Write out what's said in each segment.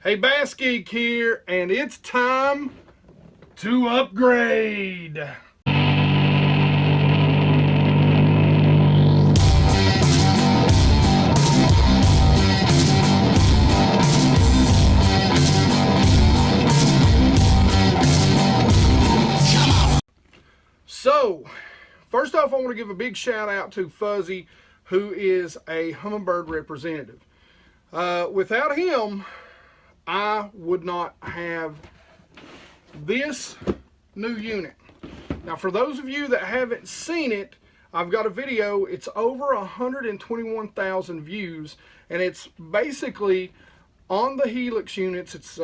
Hey, BassGeek here, and it's time to upgrade. So, first off, I want to give a big shout out to Fuzzy, who is a Humminbird representative. Without him, I would not have this new unit. Now, for those of you that haven't seen it, I've got a video. It's over 121,000 views, and it's basically on the Helix units. It's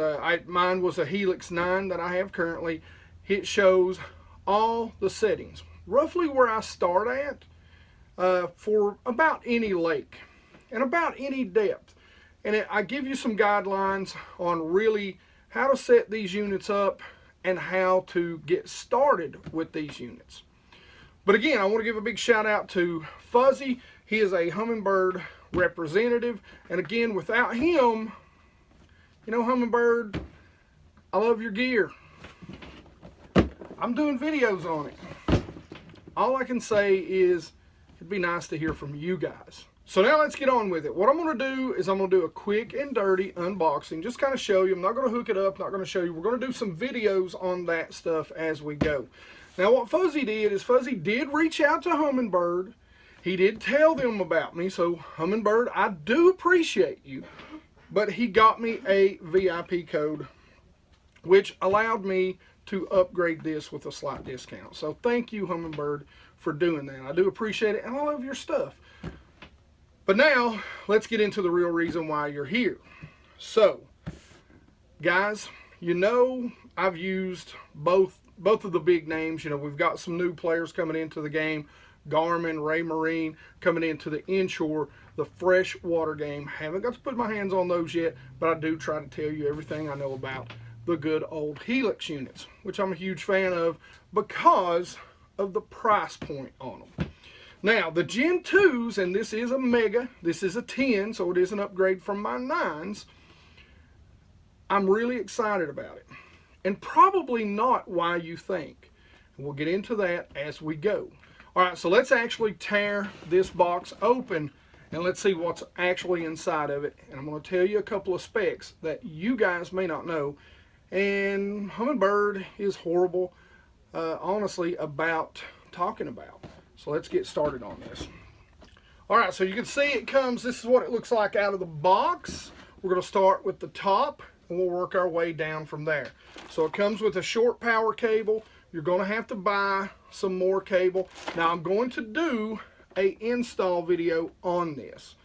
mine was a Helix 9 that I have currently. It shows all the settings, roughly where I start at for about any lake and about any depth. And I give you some guidelines on really how to set these units up and how to get started with these units. But again, I want to give a big shout out to Fuzzy. He is a Humminbird representative. And again, without him, you know, Humminbird, I love your gear. I'm doing videos on it. All I can say is it'd be nice to hear from you guys. So now let's get on with it. What I'm going to do is I'm going to do a quick and dirty unboxing. Just kind of show you. I'm not going to hook it up. Not going to show you. We're going to do some videos on that stuff as we go. Now what Fuzzy did is Fuzzy did reach out to Humminbird. He did tell them about me. So Humminbird, I do appreciate you. But he got me a VIP code, which allowed me to upgrade this with a slight discount. So thank you, Humminbird, for doing that. I do appreciate it, and I love your stuff. But now, let's get into the real reason why you're here. So, guys, you know I've used both of the big names. You know, we've got some new players coming into the game. Garmin, Ray Marine coming into the inshore, the freshwater game. Haven't got to put my hands on those yet, but I do try to tell you everything I know about the good old Helix units, which I'm a huge fan of because of the price point on them. Now, the Gen 2s, and this is a Mega, this is a 10, so it is an upgrade from my 9s. I'm really excited about it. And probably not why you think. And we'll get into that as we go. All right, so let's actually tear this box open and let's see what's actually inside of it. And I'm going to tell you a couple of specs that you guys may not know. And Humminbird is horrible, honestly, about talking about. So let's get started on this. All right, so you can see it comes, this is what it looks like out of the box. We're going to start with the top, and we'll work our way down from there. So it comes with a short power cable. You're going to have to buy some more cable. Now, I'm going to do an install video on this.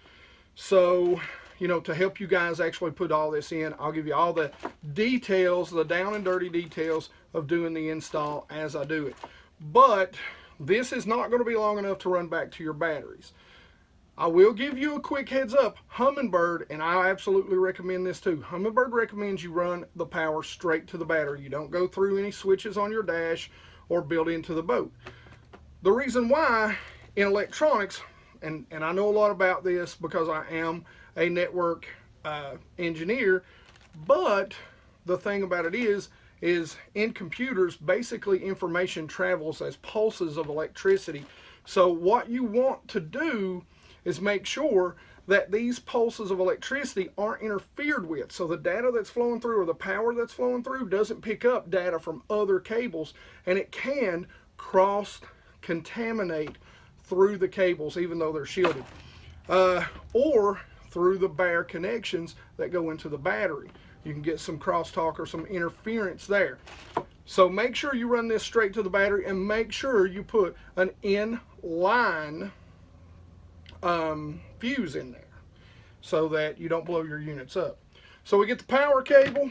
So, you know, to help you guys actually put all this in, I'll give you all the details, the down and dirty details of doing the install as I do it. But this is not going to be long enough to run back to your batteries. I will give you a quick heads up. Humminbird, and I absolutely recommend this too, Humminbird recommends you run the power straight to the battery. You don't go through any switches on your dash or build into the boat. The reason why in electronics, and I know a lot about this because I am a network engineer, but the thing about it is in computers, basically information travels as pulses of electricity. So what you want to do is make sure that these pulses of electricity aren't interfered with. So the data that's flowing through or the power that's flowing through doesn't pick up data from other cables, and it can cross-contaminate through the cables even though they're shielded. Or through the bare connections that go into the battery. You can get some crosstalk or some interference there. So make sure you run this straight to the battery, and make sure you put an in-line fuse in there so that you don't blow your units up. So we get the power cable.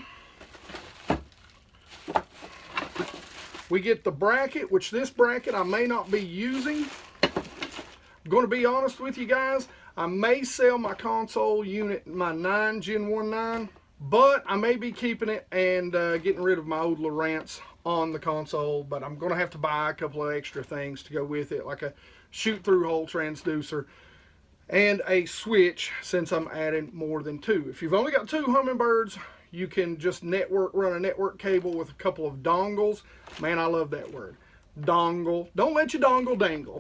We get the bracket, which this bracket I may not be using. I'm going to be honest with you guys. I may sell my console unit, my 9 Gen 1 9, but I may be keeping it and getting rid of my old Lowrance on the console, but I'm going to have to buy a couple of extra things to go with it, like a shoot-through hole transducer and a switch, since I'm adding more than 2. If you've only got 2 Humminbirds, You can just run a network cable with a couple of dongles. Man, I love that word. Dongle. Don't let your dongle dangle.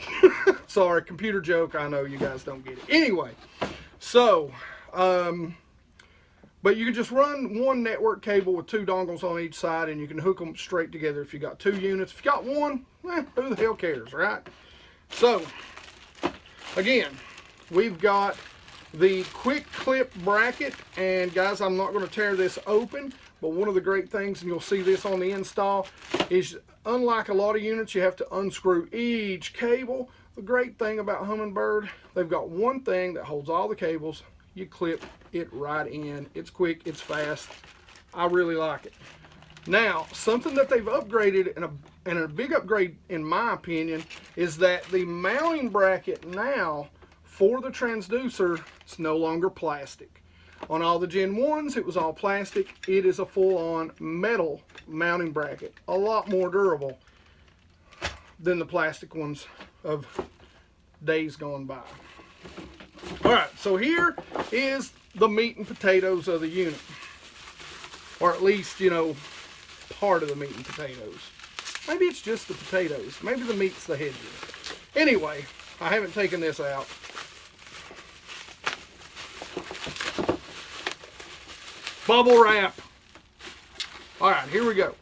Sorry, computer joke. I know you guys don't get it. Anyway, so, but you can just run one network cable with 2 dongles on each side, and you can hook them straight together if you got 2 units. If you got one, who the hell cares, right? So, again, we've got the quick clip bracket, and guys, I'm not going to tear this open, but one of the great things, and you'll see this on the install, is unlike a lot of units, you have to unscrew each cable. The great thing about Humminbird, they've got one thing that holds all the cables. You clip it right in. It's quick, it's fast. I really like it. Now, something that they've upgraded, and a big upgrade in my opinion, is that the mounting bracket now for the transducer, it's no longer plastic. On all the Gen 1s, it was all plastic. It is a full-on metal mounting bracket. A lot more durable than the plastic ones of days gone by. Alright, so here is the meat and potatoes of the unit. Or at least, you know, part of the meat and potatoes. Maybe it's just the potatoes. Maybe the meat's the head unit. Anyway, I haven't taken this out. Bubble wrap. Alright, here we go.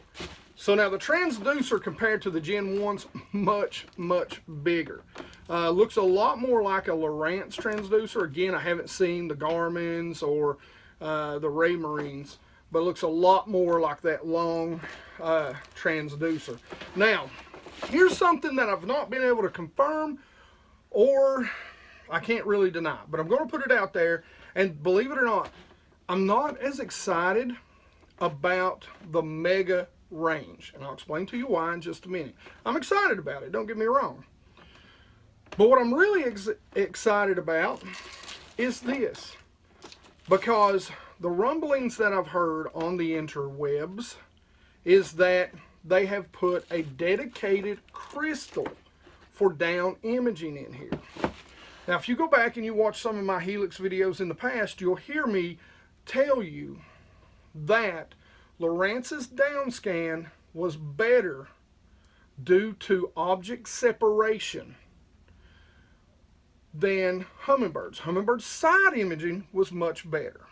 So now the transducer compared to the Gen 1's much, much bigger. Looks a lot more like a Lowrance transducer. Again, I haven't seen the Garmin's or the Raymarines, but it looks a lot more like that long transducer. Now, here's something that I've not been able to confirm, or I can't really deny, but I'm going to put it out there, and believe it or not, I'm not as excited about the Mega range, and I'll explain to you why in just a minute. I'm excited about it, don't get me wrong. But what I'm really excited about is this, because the rumblings that I've heard on the interwebs is that they have put a dedicated crystal for down imaging in here. Now, if you go back and you watch some of my Helix videos in the past, you'll hear me tell you that Lowrance's down scan was better due to object separation than Humminbird's. Humminbird's side imaging was much better.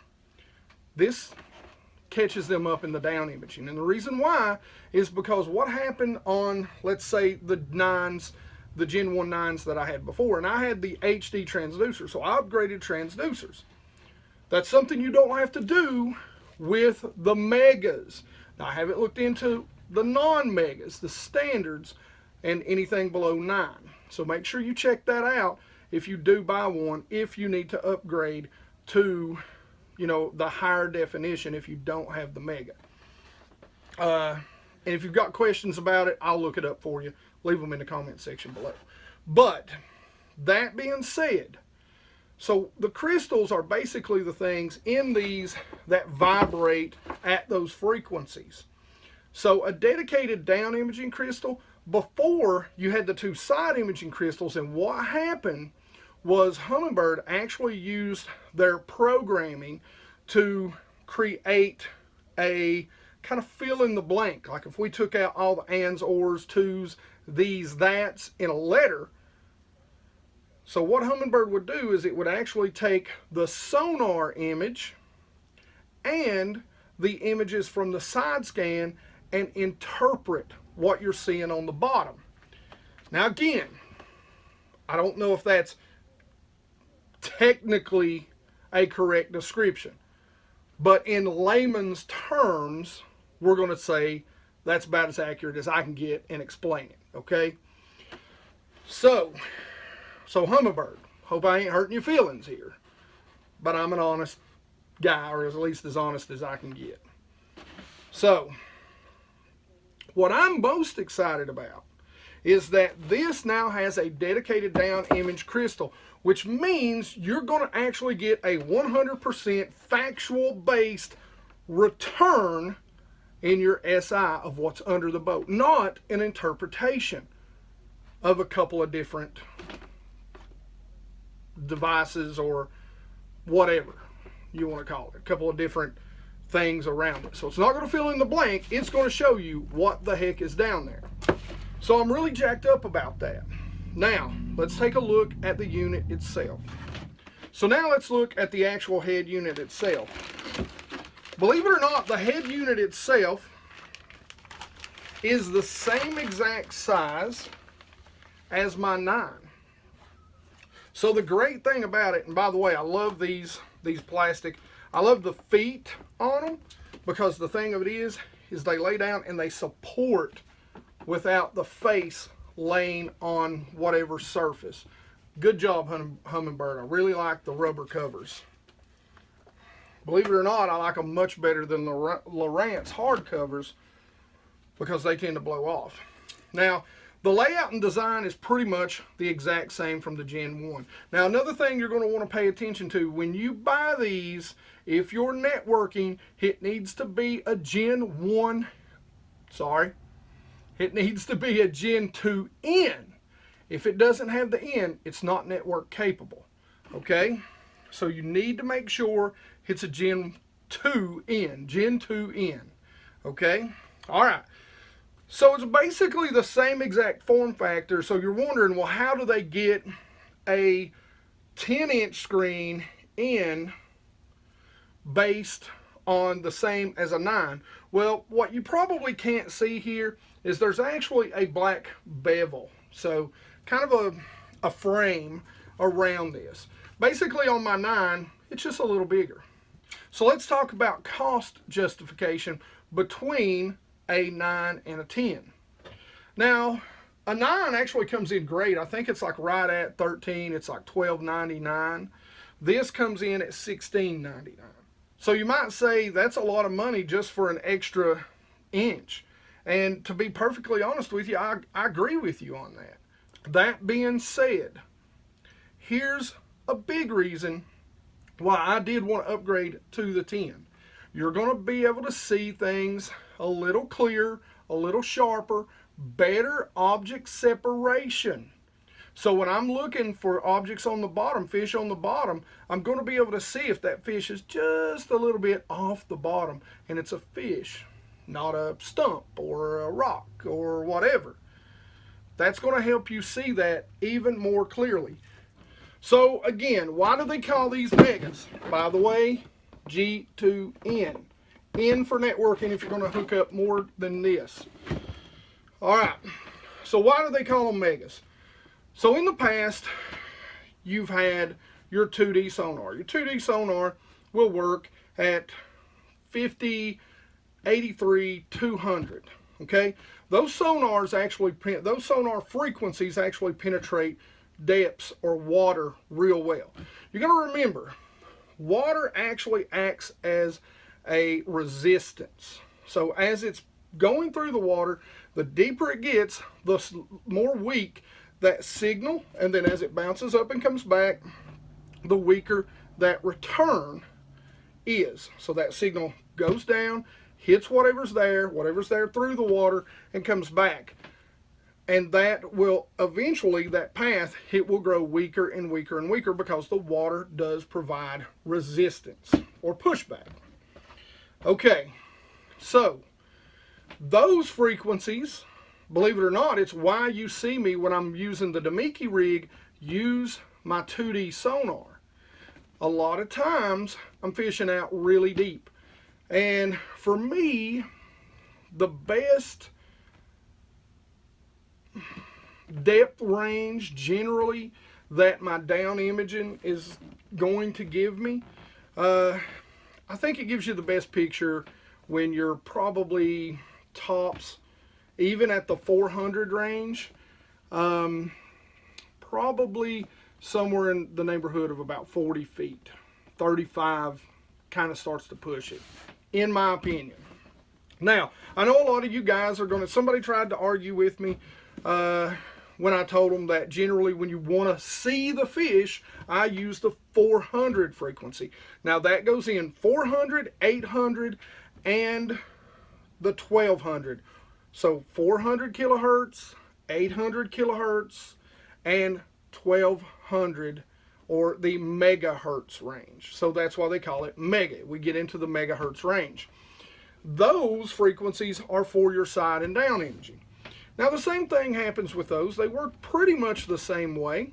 This catches them up in the down imaging, and the reason why is because what happened on, let's say, the 9s, the Gen 1 9s that I had before, and I had the HD transducer, so I upgraded transducers. That's something you don't have to do with the Megas. Now, I haven't looked into the non-Megas, the standards, and anything below 9. So make sure you check that out if you do buy one, if you need to upgrade to, you know, the higher definition if you don't have the Mega. And if you've got questions about it, I'll look it up for you. Leave them in the comment section below. But that being said, so the crystals are basically the things in these that vibrate at those frequencies. So a dedicated down imaging crystal, before you had the 2 side imaging crystals, and what happened was Humminbird actually used their programming to create a kind of fill in the blank. Like if we took out all the ands, ors, twos, these, that's in a letter. So what Humminbird would do is it would actually take the Sonar image and the images from the side scan and interpret what you're seeing on the bottom. Now again, I don't know if that's technically a correct description, but in layman's terms, we're going to say that's about as accurate as I can get and explain it, okay? So Humminbird, hope I ain't hurting your feelings here, but I'm an honest guy, or at least as honest as I can get. So, what I'm most excited about is that this now has a dedicated down image crystal, which means you're going to actually get a 100% factual based return in your SI of what's under the boat, not an interpretation of a couple of different devices or whatever you want to call it, a couple of different things around it. So it's not going to fill in the blank, it's going to show you what the heck is down there. So I'm really jacked up about that. Now, let's take a look at the unit itself. So now let's look at the actual head unit itself. Believe it or not, the head unit itself is the same exact size as my 9. So the great thing about it, and by the way, I love these plastic. I love the feet on them, because the thing of it is they lay down and they support without the face laying on whatever surface. Good job, Humminbird. I really like the rubber covers. Believe it or not, I like them much better than the Lowrance hard covers, because they tend to blow off. Now, the layout and design is pretty much the exact same from the Gen 1. Now, another thing you're going to want to pay attention to, when you buy these, if you're networking, it needs to be a Gen 1, it needs to be a Gen 2N. If it doesn't have the N, it's not network capable, okay? So you need to make sure it's a Gen 2N, okay? All right. So it's basically the same exact form factor. So you're wondering, well, how do they get a 10-inch screen in based on the same as a 9? Well, what you probably can't see here is there's actually a black bevel. So kind of a frame around this. Basically on my 9, it's just a little bigger. So let's talk about cost justification between a 9 and a 10. Now, a 9 actually comes in great. I think it's like right at 13. It's like $12.99. This comes in at $16.99. So you might say that's a lot of money just for an extra inch. And to be perfectly honest with you, I agree with you on that. That being said, here's a big reason why I did want to upgrade to the 10. You're going to be able to see things a little clearer, a little sharper, better object separation. So when I'm looking for objects on the bottom, fish on the bottom, I'm going to be able to see if that fish is just a little bit off the bottom and it's a fish, not a stump or a rock or whatever. That's going to help you see that even more clearly. So again, why do they call these Megas? By the way, G2N. N for networking if you're going to hook up more than this. Alright, so why do they call them Megas? So in the past, you've had your 2D sonar. Your 2D sonar will work at 50, 83, 200. Okay, those sonar frequencies actually penetrate depths or water real well. You're going to remember, water actually acts as a resistance. So as it's going through the water, the deeper it gets, the more weak that signal, and then as it bounces up and comes back, the weaker that return is. So that signal goes down, hits whatever's there through the water, and comes back. And that will eventually, that path, it will grow weaker and weaker and weaker because the water does provide resistance or pushback. Okay, so those frequencies, believe it or not, it's why you see me when I'm using the Demiki rig use my 2D sonar. A lot of times I'm fishing out really deep. And for me, the best depth range generally that my down imaging is going to give me, I think it gives you the best picture when you're probably tops, even at the 400 range, probably somewhere in the neighborhood of about 40 feet. 35 kind of starts to push it, in my opinion. Now, I know a lot of you guys are going to, somebody tried to argue with me when I told them that generally when you want to see the fish, I use the 400 frequency. Now that goes in 400, 800, and the 1200. So 400 kilohertz, 800 kilohertz, and 1200 or the megahertz range. So that's why they call it mega. We get into the megahertz range. Those frequencies are for your side and down imaging. Now the same thing happens with those. They work pretty much the same way.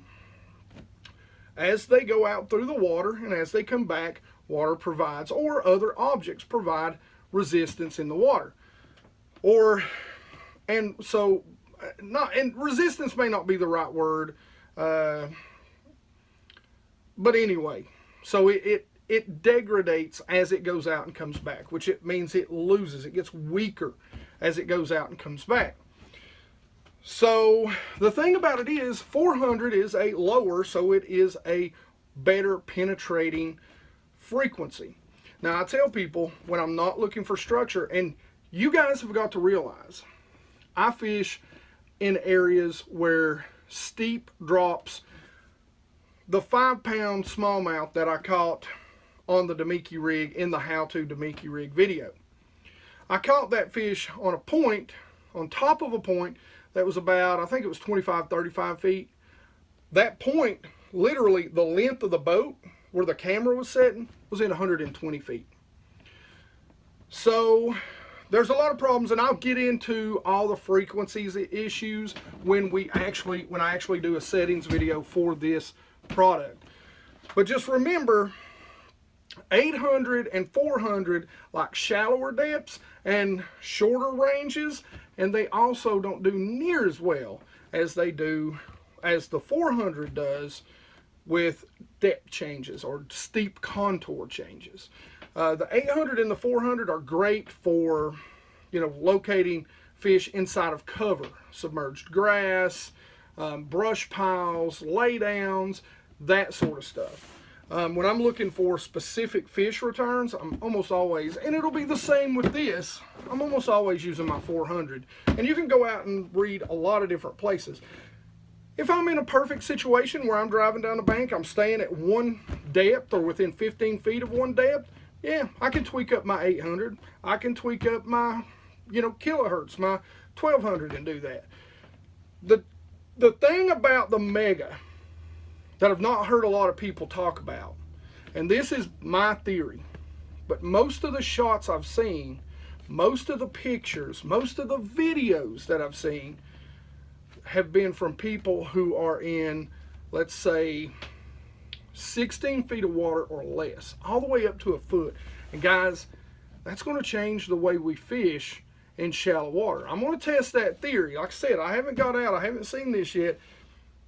As they go out through the water and as they come back, water provides, or other objects provide, resistance in the water. And resistance may not be the right word, but anyway, so it degrades as it goes out and comes back, which it means it loses, it gets weaker as it goes out and comes back. So the thing about it is 400 is a lower, so it is a better penetrating frequency. Now I tell people when I'm not looking for structure, and you guys have got to realize I fish in areas where steep drops. The 5-pound smallmouth that I caught on the Demiki rig in the How To Demiki Rig video, I caught that fish on a point, on top of a point that was about, I think it was 25, 35 feet. That point, literally the length of the boat where the camera was sitting, was in 120 feet. So there's a lot of problems, and I'll get into all the frequencies issues when I actually do a settings video for this product. But just remember, 800 and 400 like shallower depths and shorter ranges, and they also don't do near as well as the 400 does with depth changes or steep contour changes. The 800 and the 400 are great for, locating fish inside of cover, submerged grass, brush piles, laydowns, that sort of stuff. When I'm looking for specific fish returns, I'm almost always, and it'll be the same with this, I'm almost always using my 400. And you can go out and read a lot of different places. If I'm in a perfect situation where I'm driving down the bank, I'm staying at one depth or within 15 feet of one depth, yeah, I can tweak up my 800. I can tweak up my, kilohertz, my 1200 and do that. The thing about the Mega that I've not heard a lot of people talk about, and this is my theory, but most of the shots I've seen, most of the pictures, most of the videos that I've seen have been from people who are in, let's say, 16 feet of water or less, all the way up to a foot. And guys, that's going to change the way we fish in shallow water. I'm going to test that theory. Like I said, I haven't got out, I haven't seen this yet,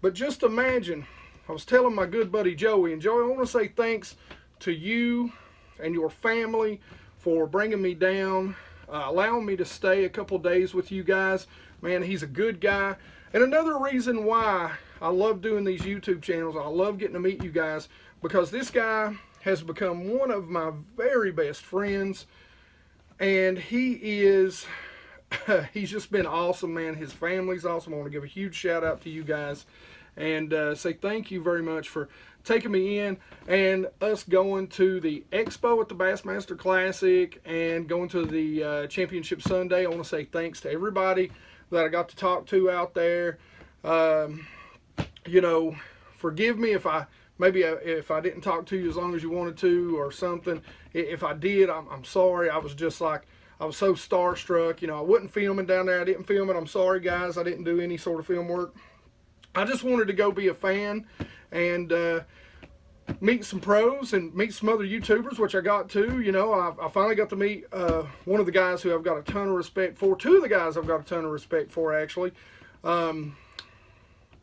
but just imagine, I was telling my good buddy Joey, and Joey, I want to say thanks to you and your family for bringing me down, allowing me to stay a couple days with you guys. Man, he's a good guy. And another reason why I love doing these YouTube channels, I love getting to meet you guys, because this guy has become one of my very best friends, and he's just been awesome, man. His family's awesome. I want to give a huge shout out to you guys and say thank you very much for taking me in and us going to the expo at the Bassmaster Classic and going to the Championship Sunday. I want to say thanks to everybody that I got to talk to out there. Forgive me if I didn't talk to you as long as you wanted to or something. If I did, I'm sorry. I was just like, I was so starstruck. I wasn't filming down there. I didn't film it. I'm sorry, guys. I didn't do any sort of film work. I just wanted to go be a fan and meet some pros and meet some other YouTubers, which I got to. I finally got to meet one of the guys who I've got a ton of respect for. Two of the guys I've got a ton of respect for, actually.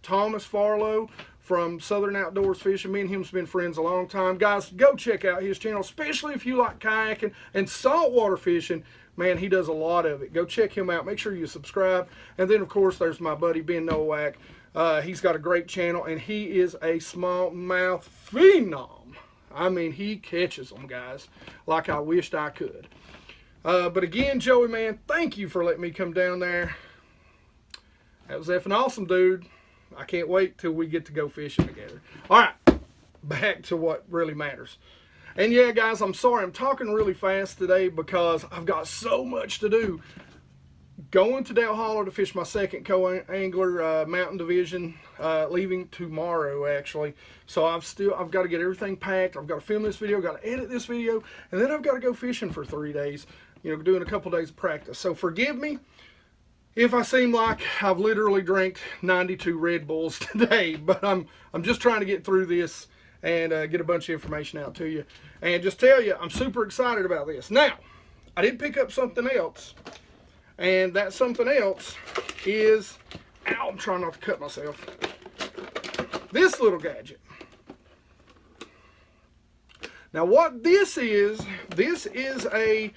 Thomas Farlow from Southern Outdoors Fishing. Me and him's been friends a long time. Guys, go check out his channel, especially if you like kayaking and saltwater fishing. Man, he does a lot of it. Go check him out. Make sure you subscribe. And then, of course, there's my buddy Ben Nowak. He's got a great channel, and he is a smallmouth phenom. I mean, he catches them, guys, like I wished I could. But again, Joey, man, thank you for letting me come down there. That was effing awesome, dude. I can't wait till we get to go fishing together. All right, back to what really matters. And yeah, guys, I'm sorry I'm talking really fast today because I've got so much to do. going to Dale Hollow to fish my second co-angler mountain division, leaving tomorrow actually. So I've got to get everything packed. I've got to film this video, got to edit this video, and then I've got to go fishing for 3 days, you know, doing a couple days of practice. So forgive me if I seem like I've literally drank 92 Red Bulls today, but I'm just trying to get through this and get a bunch of information out to you. And just tell you, I'm super excited about this. Now, I did pick up something else, and that something else is, ow, I'm trying not to cut myself, this little gadget. Now what this is a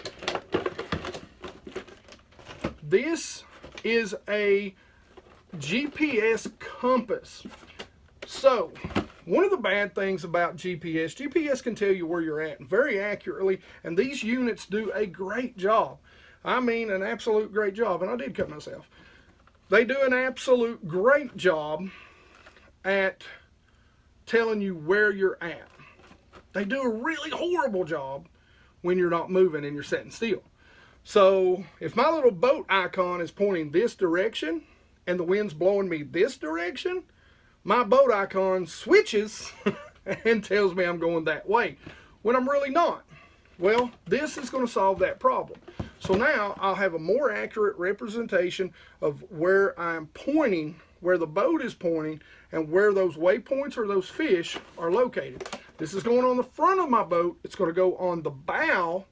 GPS compass. So one of the bad things about GPS can tell you where you're at very accurately, and these units do a great job. I mean, an absolute great job, and I did cut myself. They do an absolute great job at telling you where you're at. They do a really horrible job when you're not moving and you're sitting still. So if my little boat icon is pointing this direction and the wind's blowing me this direction, my boat icon switches and tells me I'm going that way when I'm really not. Well, this is going to solve that problem. So now I'll have a more accurate representation of where I'm pointing, where the boat is pointing, and where those waypoints or those fish are located. This is going on the front of my boat. It's going to go on the bow,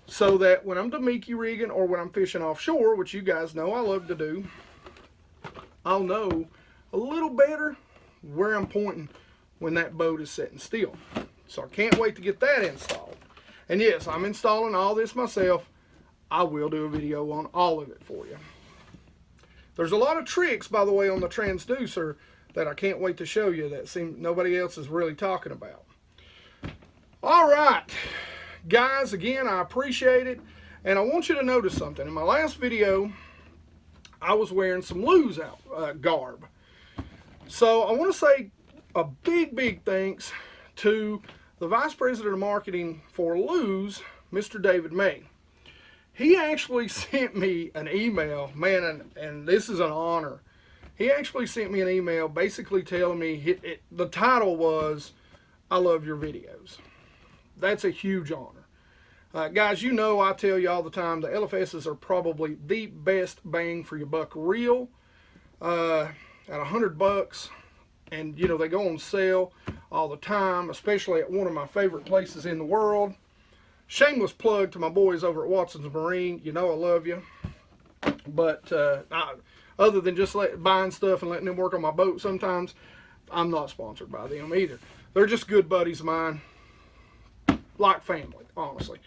so that when I'm Damiki rigging or when I'm fishing offshore, which you guys know I love to do, I'll know a little better where I'm pointing when that boat is sitting still. So I can't wait to get that installed. And yes, I'm installing all this myself. I will do a video on all of it for you. There's a lot of tricks, by the way, on the transducer that I can't wait to show you that nobody else is really talking about. All right, guys, again, I appreciate it. And I want you to notice something. In my last video, I was wearing some Luz garb. So I want to say a big thanks to the Vice President of Marketing for Luz, Mr. David May. He actually sent me an email, man, and this is an honor. He actually sent me an email basically telling me, the title was, I love your videos. That's a huge honor. Guys, you know I tell you all the time, the LFSs are probably the best bang for your buck reel at $100. And, you know, they go on sale all the time, especially at one of my favorite places in the world. Shameless plug to my boys over at Watson's Marine. You know I love you. But other than just buying stuff and letting them work on my boat sometimes, I'm not sponsored by them either. They're just good buddies of mine. Like family, honestly.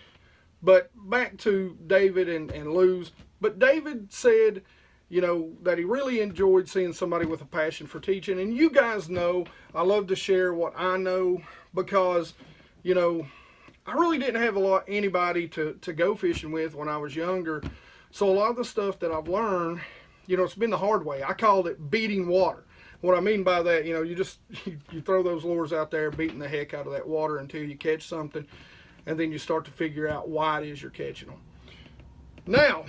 But back to David and Luz. But David said, you know, that he really enjoyed seeing somebody with a passion for teaching. And you guys know I love to share what I know because, you know, I really didn't have anybody to go fishing with when I was younger. So a lot of the stuff that I've learned, you know, it's been the hard way. I called it beating water. What I mean by that, you know, you throw those lures out there, beating the heck out of that water until you catch something, and then you start to figure out why it is you're catching them. Now,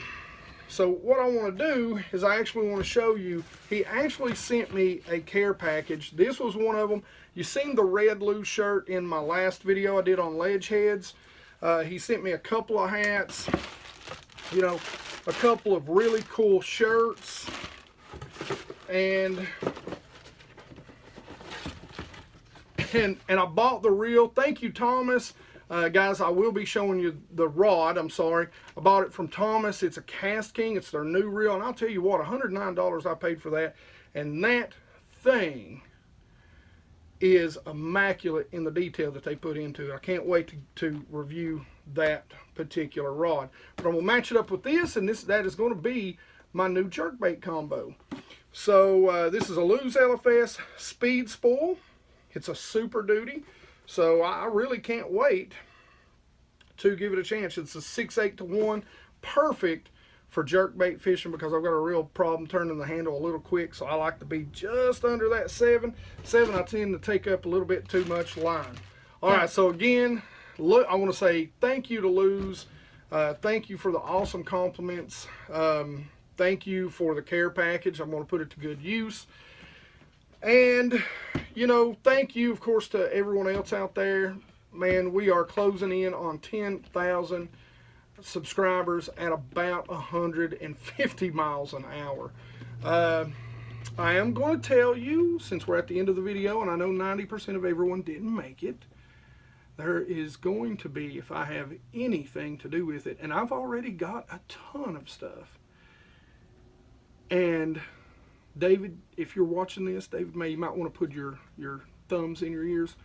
so what I want to do is I actually want to show you, he actually sent me a care package. This was one of them. You seen the red Luz shirt in my last video I did on ledge heads. He sent me a couple of hats, you know, a couple of really cool shirts, and I bought the reel. Thank you, Thomas. Guys, I will be showing you the rod. I'm sorry. I bought it from Thomas. It's a Cast King. It's their new reel. And I'll tell you what, $109 I paid for that. And that thing is immaculate in the detail that they put into it. I can't wait to review that particular rod. But I'm going to match it up with this, and that is going to be my new jerkbait combo. So this is a Luz LFS Speed Spool. It's a Super Duty. So I really can't wait to give it a chance. It's a 6/8 to 1, perfect for jerkbait fishing because I've got a real problem turning the handle a little quick. So I like to be just under that 7. 7, I tend to take up a little bit too much line. All right, so again, look, I want to say thank you to Luz. Thank you for the awesome compliments. Thank you for the care package. I'm going to put it to good use. And, you know, thank you, of course, to everyone else out there. Man, we are closing in on 10,000 subscribers at about 150 miles an hour. I am going to tell you, since we're at the end of the video, and I know 90% of everyone didn't make it, there is going to be, if I have anything to do with it, and I've already got a ton of stuff. And David, if you're watching this, David May, you might want to put your thumbs in your ears.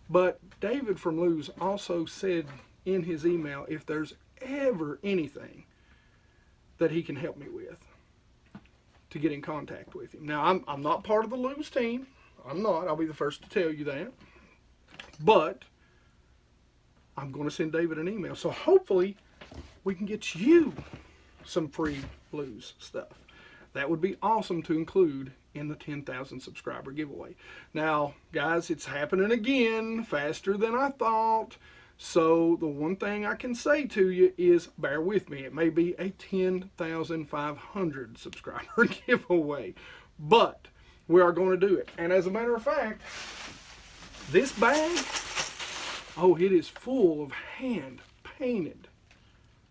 But David from Luz also said in his email, if there's ever anything that he can help me with, to get in contact with him. Now, I'm not part of the Luz team. I'm not. I'll be the first to tell you that. But I'm going to send David an email. So hopefully we can get you some free Luz stuff. That would be awesome to include in the 10,000 subscriber giveaway. Now, guys, it's happening again, faster than I thought. So the one thing I can say to you is bear with me. It may be a 10,500 subscriber giveaway, but we are going to do it. And as a matter of fact, this bag, oh, it is full of hand painted,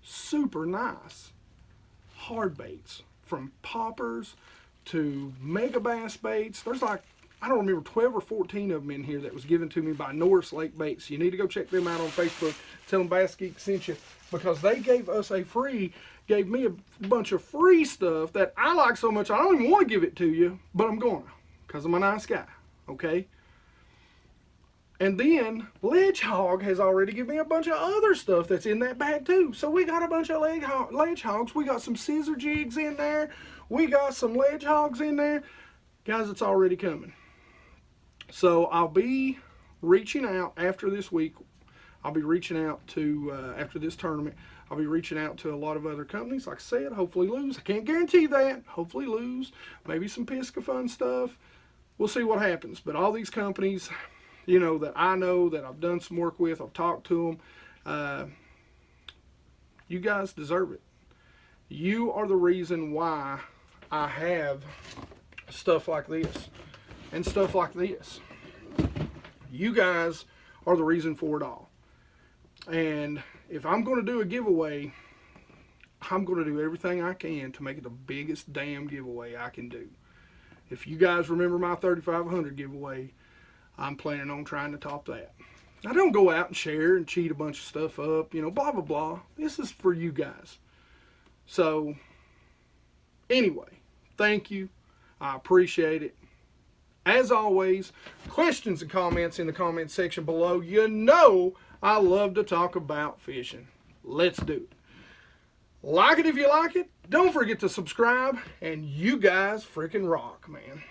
super nice hard baits, from poppers to mega bass baits. There's like, I don't remember, 12 or 14 of them in here that was given to me by Norris Lake Baits. You need to go check them out on Facebook. Tell them BassGeek sent you, because they gave us gave me a bunch of free stuff that I like so much I don't even want to give it to you, but I'm going to, because I'm a nice guy, okay? And then Ledge Hog has already given me a bunch of other stuff that's in that bag too. So we got a bunch of ledge hogs. We got some scissor jigs in there. We got some ledge hogs in there. Guys, it's already coming. So I'll be reaching out after this week. I'll be reaching out to, after this tournament, I'll be reaching out to a lot of other companies. Like I said, hopefully Luz. I can't guarantee that. Hopefully Luz. Maybe some Pisca Fun stuff. We'll see what happens. But all these companies, you know, that I know, that I've done some work with, I've talked to them. You guys deserve it. You are the reason why I have stuff like this and stuff like this. You guys are the reason for it all. And if I'm going to do a giveaway, I'm going to do everything I can to make it the biggest damn giveaway I can do. If you guys remember my 3,500 giveaway, I'm planning on trying to top that. I don't go out and share and cheat a bunch of stuff up, you know, blah, blah, blah. This is for you guys. So, anyway, thank you. I appreciate it. As always, questions and comments in the comment section below. You know I love to talk about fishing. Let's do it. Like it if you like it. Don't forget to subscribe. And you guys freaking rock, man.